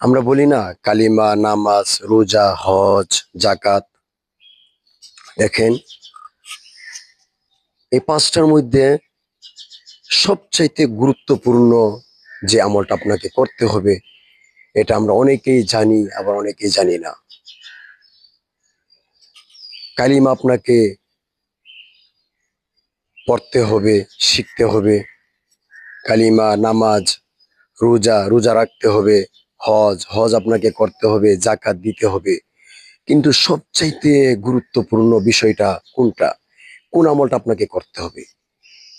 আমরা বলি না, কালিমা, নামাজ, রোজা, হজ, জাকাত। দেখেন, এই পাঁচটার মধ্যে সবচাইতে গুরুত্বপূর্ণ যে আমলটা আপনাকে করতে হবে, এটা আমরা অনেকেই জানি, আবার অনেকেই জানি না। কালিমা আপনাকে পড়তে হবে, শিখতে হবে। কালিমা, নামাজ, রোজা, রোজা রাখতে হবে। হজ, হজ আপনাকে করতে হবে। জাকাত দিতে হবে। কিন্তু সবচাইতে গুরুত্বপূর্ণ বিষয়টা কোনটা? কোন আমলটা আপনাকে করতে হবে?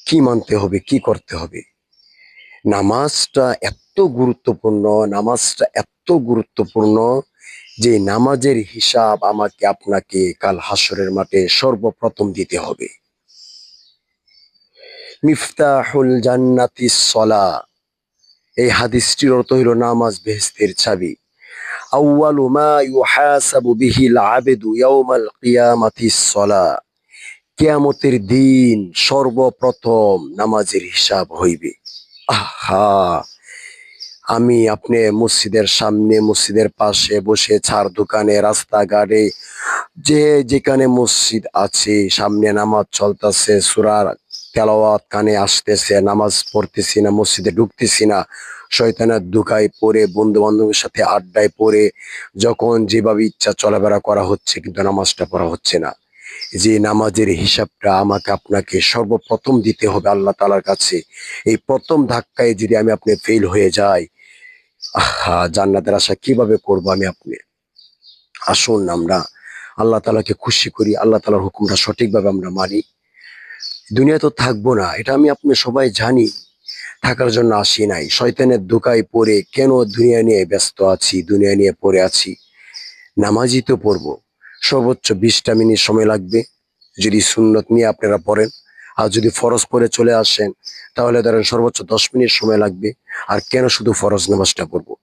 কি মানতে হবে? কি করতে হবে? নামাজটা এত গুরুত্বপূর্ণ, নামাজটা এত গুরুত্বপূর্ণ যে নামাজের হিসাব আমাকে আপনাকে কাল হাসরের মাঠে সর্বপ্রথম দিতে হবে। মিফতাহুল জান্নাতিস সলাহ, এই হাদিসটির অর্থ হইল নামাজ বেহেশতের চাবি। আউয়ালু মা ইউহাসাবু বিহিল আবদু ইয়াউমাল কিয়ামাতিস সলাহ, কিয়ামতের দিন সর্বপ্রথম নামাজের হিসাব হইবে। আহা, আমি আপনি মসজিদের সামনে, মসজিদের পাশে বসে, চার দোকানে, রাস্তাঘাটে, যে যেখানে মসজিদ আছে, সামনে নামাজ চলতেছে, সূরার তেলাওয়াত কানে আসতেছে, নামাজ পড়তেছি না, মসজিদে ঢুকতেছি না, শয়তানের ধোঁকায় পড়ে, বন্ধু বান্ধবের সাথে আড্ডায় পড়ে, যখন যেভাবে ইচ্ছা চলাফেরা করা হচ্ছে, কিন্তু নামাজটা পড়া হচ্ছে না। যে নামাজের হিসাবটা আমাকে আপনাকে সর্বপ্রথম দিতে হবে আল্লাহ তাআলার কাছে। এই প্রথম ধাক্কায় যদি আমি আপনি ফেল হয়ে যাই, আহা, জান্নাতের আশা কিভাবে করবো আমি আপনি? আসুন আমরা আল্লাহ তাআলাকে খুশি করি, আল্লাহ তাআলার হুকুমটা সঠিকভাবে আমরা মানি। দুনিয়া তো থাকবো না, এটা আমি আপনি সবাই জানি। থাকার জন্য আসি নাই, শয়তানের ধোঁকায় পড়ে কেন দুনিয়া নিয়ে ব্যস্ত আছি, দুনিয়া নিয়ে পড়ে আছি? নামাজই তো পড়বো। সর্বোচ্চ 20টা মিনিট সময় লাগবে যদি সুন্নত নিয়ে আপনারা পড়েন। আর যদি ফরজ পড়ে চলে আসেন, তাহলে ধরেন সর্বোচ্চ 10 মিনিট সময় লাগবে। আর কেন শুধু ফরজ নামাজটা পড়বো?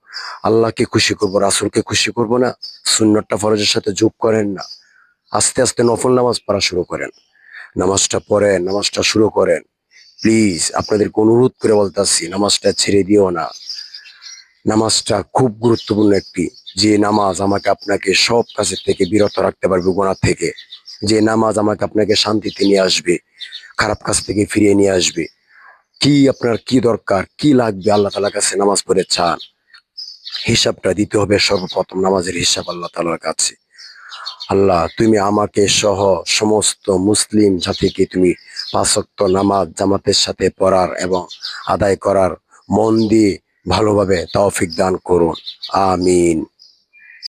আল্লাহকে খুশি করবো, রাসূলকে খুশি করবো না? সুন্নতটা ফরজের সাথে যোগ করেন না। আস্তে আস্তে নফল নামাজ পড়া শুরু করেন। নামাজটা পড়েন, নামাজটা শুরু করেন। প্লিজ আপনাদেরকে অনুরোধ করে বলতেছি, নামাজটা ছেড়ে দিও না। নামাজটা খুব গুরুত্বপূর্ণ একটি, যে নামাজ আমাকে আপনাকে সব কাজের থেকে বিরত রাখতে পারবে, গুনাহ থেকে। যে নামাজ আমাকে আপনাকে শান্তিতে নিয়ে আসবে, খারাপ কাজ থেকে ফিরিয়ে নিয়ে আসবে। কি আপনার কি দরকার, কি লাগবে, আল্লাহ তাআলার কাছে নামাজ পড়ে চান। হিসাবটা দিতে হবে সর্বপ্রথম, নামাজের হিসাব আল্লাহ তাআলার কাছে। আল্লাহ, তুমি আমাকে সহ সমস্ত মুসলিম জাতিকে তুমি 5 ওয়াক্ত নামাজ জামাতের সাথে পড়ার এবং আদায় করার মন দিয়ে ভালোভাবে তৌফিক দান করুন। আমিন।